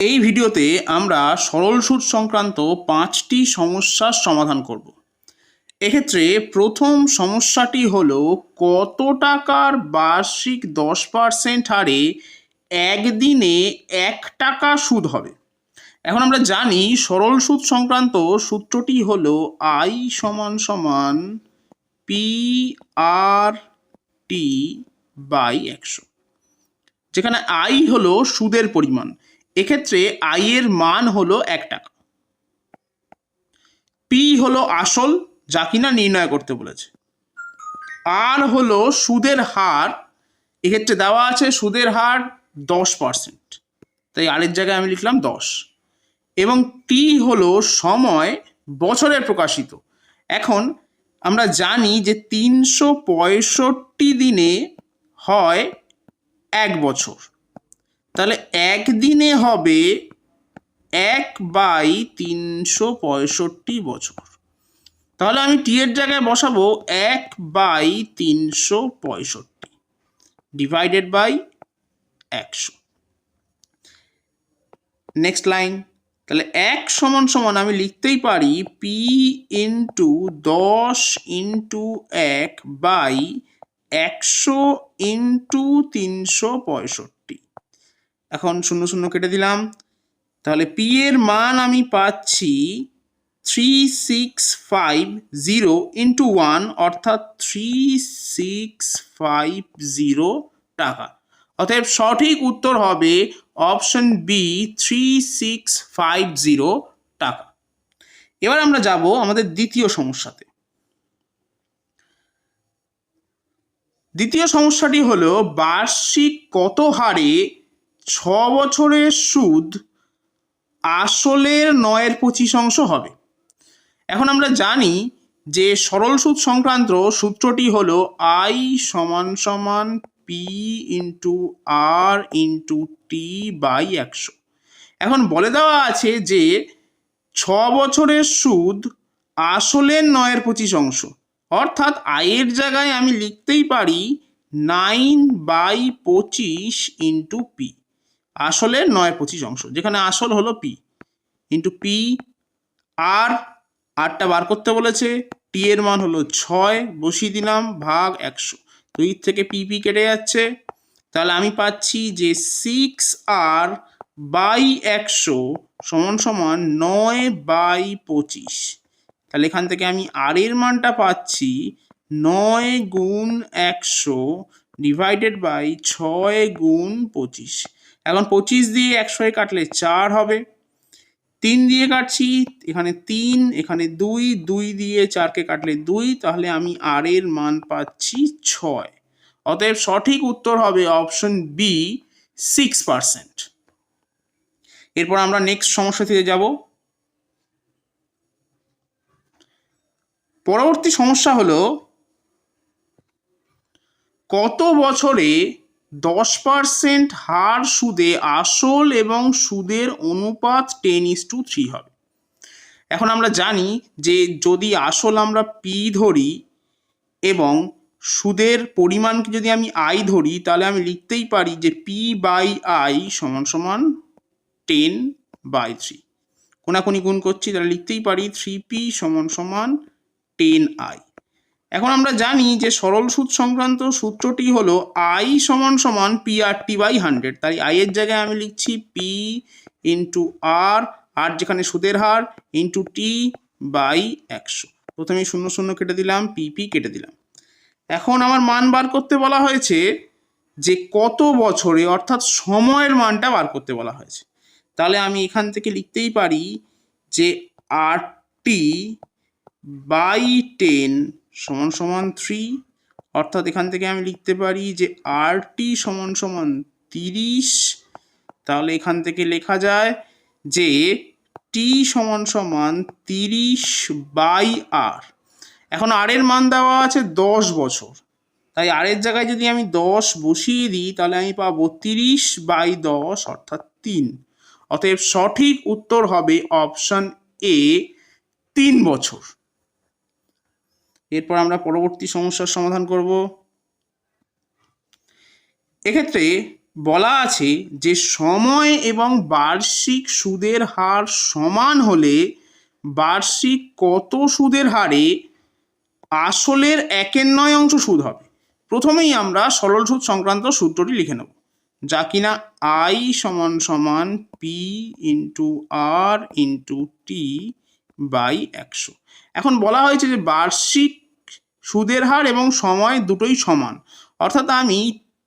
এই ভিডিওতে আমরা সরল সুদ সংক্রান্ত 5টি সমস্যার সমাধান করব। এক্ষেত্রে প্রথম সমস্যাটি হলো কত টাকার বার্ষিক 10% হারে একদিনে 1 টাকা সুদ হবে। এখন আমরা জানি সরল সুদ সংক্রান্ত সূত্রটি হলো I সমান পি আর টি বাই 100, যেখানে I হলো সুদের পরিমাণ। এক্ষেত্রে I এর মান হলো 1 টাকা। পি হলো আসল, যা কিনা নির্ণয় করতে বলেছে। আর হলো সুদের হার, এক্ষেত্রে দেওয়া আছে সুদের হার 10%, তাই আর এর জায়গায় আমি লিখলাম 10। এবং টি হলো সময়, বছরে প্রকাশিত। এখন আমরা জানি যে 365 দিনে হয় 1 বছর, তাহলে একদিনে হবে 1/365 বছর। তাহলে আমি টি এর জায়গায় বসাবো 1/365 ডিভাইডেড বাই 100। নেক্সট লাইন, তাহলে 1 সমান আমি লিখতেই পারি P into 10 into 1 by 100 into 365। এখন 0 কেটে দিলাম, তাহলে পি এর মান আমি পাচ্ছি 3650 ইন্টু 1 অর্থাৎ 3650 টাকা। অতএব সঠিক উত্তর হবে অপশন বি 3650 টাকা। এবার আমরা যাব আমাদের দ্বিতীয় সমস্যাতে। দ্বিতীয় সমস্যাটি হলো বার্ষিক কত হারে 6 বছরের সুদ আসলের 9/25 হবে। এখন আমরা জানি যে সরল সুদ সংক্রান্ত সূত্রটি হলো I সমান P into R into T by 100। এখন বলে দেওয়া আছে যে 6 বছরের সুদ আসলের 9/25, অর্থাৎ I এর জায়গায় আমি লিখতেই পারি 9/25 ইন্টু পি, আসলের 9/25, যেখানে আসল হলো পি ইন্টু পি। আরটা বার করতে বলেছে, টি এর মান হলো 6, বসিয়ে দিলাম, ভাগ 100, 2 থেকে পি কেটে যাচ্ছে। তাহলে আমি পাচ্ছি যে 6r/100 সমান 9/25। তাহলে এখান থেকে আমি আর এর মানটা পাচ্ছি 9 গুণ 100 ডিভাইডেড বাই 6 গুণ 25। এখন 25 দিয়ে 100 কাটলে 4 হবে, 3 দিয়ে কাটছি, এখানে 3, এখানে 2, 2 দিয়ে 4কে কাটলে 2, তাহলে আমি আর এর মান পাচ্ছি 6। অতএব সঠিক উত্তর হবে অপশন বি 6%। এরপর আমরা নেক্সট সমস্যাটিতে যাব। পরবর্তী সমস্যা হলো কত বছরে 10% হার সুদে আসল এবং সুদের অনুপাত 10:3 হবে। এখন আমরা জানি যে যদি আসল আমরা পি ধরি এবং সুদের পরিমাণকে যদি আমি আই ধরি, তাহলে আমি লিখতেই পারি যে পি বাই আই সমান 10/3। কোনাকুনি গুণ করছি, তাহলে লিখতেই পারি 3p সমান 10i। এখন আমরা জানি যে সরল সুদ সংক্রান্ত সূত্রটি হলো I সমান PRT বাই 100, তাই I এর জায়গায় আমি লিখছি পি ইন্টু আর, আর যেখানে সুদের হার, ইন্টু টি বাই 100। প্রথমে 0 কেটে দিলাম, পি কেটে দিলাম। এখন আমার মান বার করতে বলা হয়েছে যে কত বছরে, অর্থাৎ সময়ের মানটা বার করতে বলা হয়েছে। তাহলে আমি এখান থেকে লিখতেই পারি যে RT বাই 10 সমান 3, অর্থাৎ এখান থেকে আমি লিখতে পারি যে RT সমান 30। তাহলে এখান থেকে লেখা যায় যে টি সমান 30 বাই আর। এখন আর এর মান দেওয়া আছে 10 বছর, তাই আর এর জায়গায় যদি আমি 10 বসিয়ে দিই, তাহলে আমি পাবো 30/10 অর্থাৎ 3। অতএব সঠিক উত্তর হবে অপশন এ 3 বছর। এরপর আমরা পরবর্তী সমস্যার সমাধান করব। এক্ষেত্রে বলা আছে যে সময় এবং বার্ষিক সুদের হার সমান হলে বার্ষিক কত সুদের হারে আসলের 1/9 সুদ হবে। প্রথমেই আমরা সরল সুদ সংক্রান্ত সূত্রটি লিখে নেব, যা কিনা I সমান সমান P into R into T by 100। এখন বলা হয়েছে যে বার্ষিক সুদের হার এবং সময় দুটোই সমান, অর্থাৎ আমি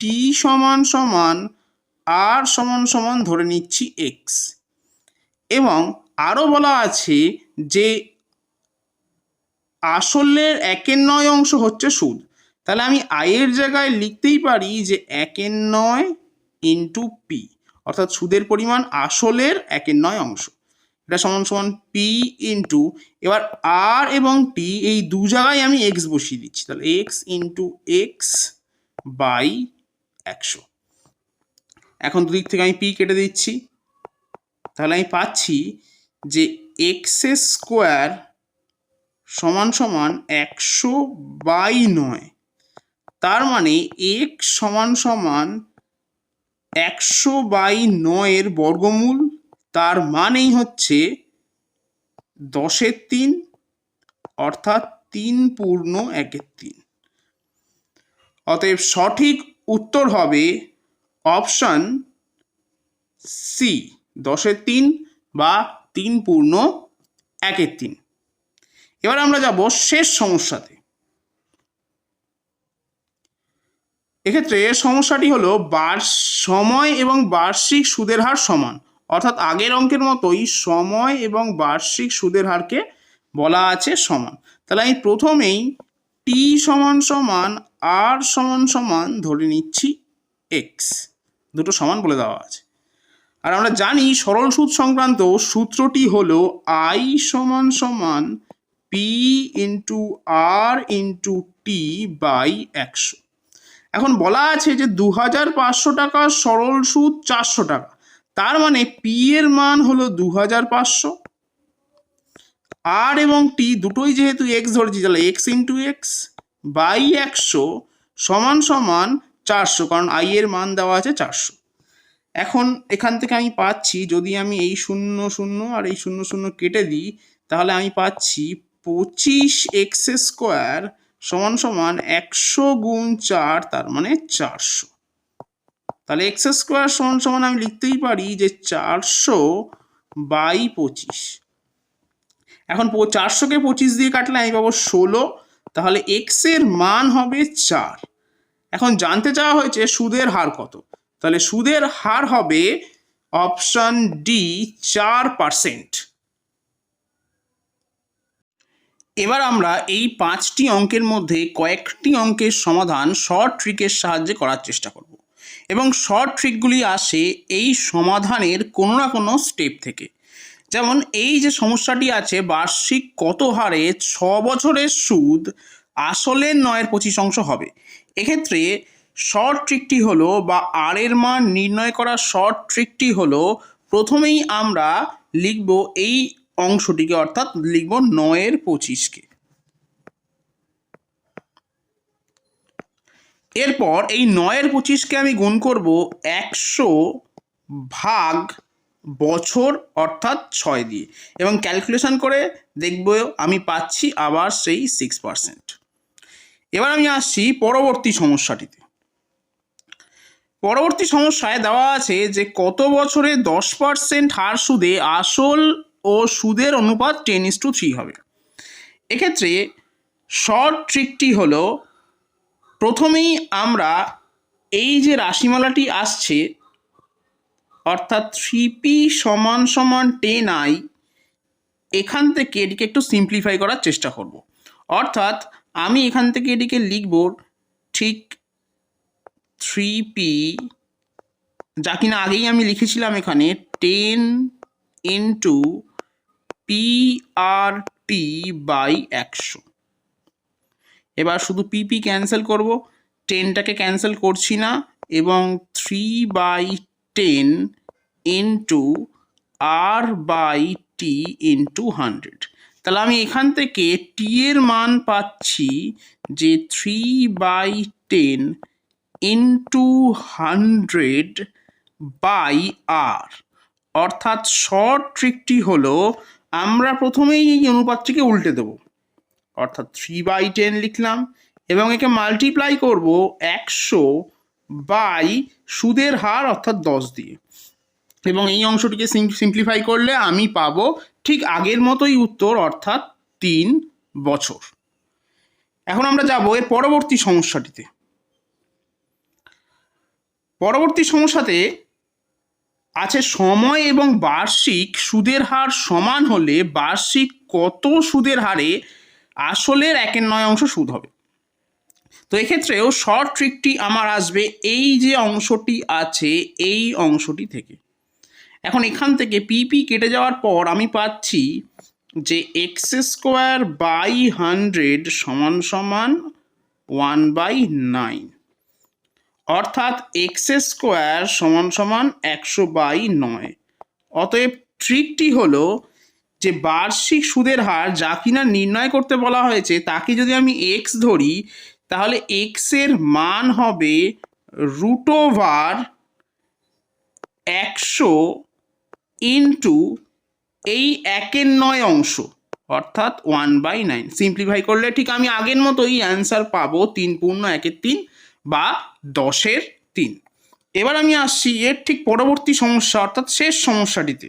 টি সমান সমান আর সমান সমান ধরে নিচ্ছি এক্স, এবং আরও বলা আছে যে আসলের 1/9 হচ্ছে সুদ। তাহলে আমি আয়ের জায়গায় লিখতেই পারি যে 1/9 ইন্টু পি, অর্থাৎ সুদের পরিমাণ আসলের 1/9, এটা সমান সমান পি ইন্টু, এবার আর এবং টি এই দু জায়গায় আমি এক্স বসিয়ে দিচ্ছি, তাহলে এক্স ইন্টু এক্স বাই 100। এখন দুদিক থেকে আমি পি কেটে দিচ্ছি, তাহলে আমি পাচ্ছি যে এক্স স্কোয়ার সমান সমান 100/9, তার মানে এক্স সমান সমান 100/9 বর্গমূল, তার মানেই হচ্ছে 10^3, অর্থাৎ 3 পূর্ণ 1/3। অতএব সঠিক উত্তর হবে অপশন সি, 10^3 বা 3 পূর্ণ 1/3। এবার আমরা যাব শেষ সমস্যাতে। এক্ষেত্রে সমস্যাটি হলো সময় এবং বার্ষিক সুদের হার সমান, অর্থাৎ আগের অঙ্কের মতোই সময় এবং বার্ষিক সুদের হারকে বলা আছে সমান। তাহলে আমি প্রথমেই টি সমান সমান আর সমান সমান ধরে নিচ্ছি এক্স, দুটো সমান বলে দেওয়া আছে। আর আমরা জানি সরল সুদ সংক্রান্ত সূত্রটি হলো আই সমান সমান P into R into T by 100। এখন বলা আছে যে 2500 টাকা সরল সুদ 400 টাকা, তার মানে পি এর মান হলো 2500, আর এবং টি দুটোই যেহেতু এক্স ধরেছি, তাহলে এক্স ইন্টু এক্স বাই 100 সমান সমান 400, কারণ আই এর মান দেওয়া আছে 400। এখন এখান থেকে আমি পাচ্ছি, যদি আমি এই 0 আর এই 0 কেটে দিই, তাহলে আমি পাচ্ছি 25x স্কোয়ার সমান সমান 100 গুণ 4, তার মানে 400। তাহলে এক্স স্কোয়ার সমান সমান আমি লিখতেই পারি যে 400/25। এখন 400কে 25 দিয়ে কাটলে আমি পাবো 16, তাহলে এক্স এর মান হবে 4। এখন জানতে চাওয়া হয়েছে সুদের হার কত, তাহলে সুদের হার হবে অপশন ডি 4%। এবার আমরা এই 5টি অঙ্কের মধ্যে কয়েকটি অঙ্কের সমাধান শর্ট ট্রিকের সাহায্যে করার চেষ্টা করব, এবং শর্ট ট্রিকগুলি আসে এই সমাধানের কোনো না কোনো স্টেপ থেকে। যেমন এই যে সমস্যাটি আছে, বার্ষিক কত হারে 6 বছরের সুদ আসলের 9/25 হবে। এক্ষেত্রে শর্ট ট্রিকটি হলো, বা আর এর মান নির্ণয় করার শর্ট ট্রিকটি হলো, প্রথমেই আমরা লিখব এই অংশটিকে, অর্থাৎ লিখব 9/25কে। এরপর এই 9/25কে আমি গুণ করব 100 ভাগ বছর অর্থাৎ 6 দিয়ে, এবং ক্যালকুলেশন করে দেখব আমি পাচ্ছি আবার সেই 6%। এবার আমি আসছি পরবর্তী সমস্যাটিতে। পরবর্তী সমস্যায় দেওয়া আছে যে কত বছরে 10% হার সুদে আসল ও সুদের অনুপাত 10:3 হবে। এক্ষেত্রে শর্ট ট্রিকটি হলো, প্রথমেই আমরা এই যে রাশিমালাটি আসছে, অর্থাৎ 3p সমান সমান 10i, এখান থেকে এটিকে একটু সিম্পলিফাই করার চেষ্টা করব। অর্থাৎ আমি এখান থেকে এটিকে লিখব ঠিক 3p, যা কিনা আগেই আমি লিখেছিলাম এখানে 10 ইন্টু PRT/100। এবার শুধু পিপি ক্যান্সেল করব, 10টাকে ক্যান্সেল করছি না, এবং 3/10 ইন্টু R/T ইন্টু 100। তাহলে আমি এখান থেকে টি এর মান পাচ্ছি যে 3/10 ইন্টু 100 বাই আর। অর্থাৎ শর্ট ট্রিকটি হলো আমরা প্রথমেই এই অনুপাতটিকে উল্টে দেব, অর্থাৎ 3/10 লিখলাম এবং একে মাল্টিপ্লাই করব 100 বাই সুদের হার অর্থাৎ 10 দিয়ে, এবং এই অংশটিকে সিম্পলিফাই করলে আমি পাবো ঠিক আগের মতোই উত্তর, অর্থাৎ 3 বছর। এখন আমরা যাব এর পরবর্তী সমস্যাটিতে। পরবর্তী সমস্যাতে আছে সময় এবং বার্ষিক সুদের হার সমান হলে বার্ষিক কত সুদের হারে আসলের 1/9 সুদ হবে। তো এক্ষেত্রেও শর্ট ট্রিকটি আমার আসবে এই যে অংশটি আছে এই অংশটি থেকে। এখন এখান থেকে পিপি কেটে যাওয়ার পর আমি পাচ্ছি যে x² বাই 100 সমান সমান 1/9, অর্থাৎ x² সমান সমান 100/9। অতএব ট্রিকটি হলো যে বার্ষিক সুদের হার যা কিনা নির্ণয় করতে বলা হয়েছে তাকে যদি আমি x ধরি তাহলে x এর মান হবে √100 ইন্টু এই 1/9 অংশ, অর্থাৎ 1/9। সিম্পলিফাই করলে ঠিক আমি আগের মতোই অ্যান্সার পাবো 3 পূর্ণ 1/3 বা 10/3। এবার আমি আসছি এর ঠিক পরবর্তী সমস্যা অর্থাৎ শেষ সমস্যাটিতে।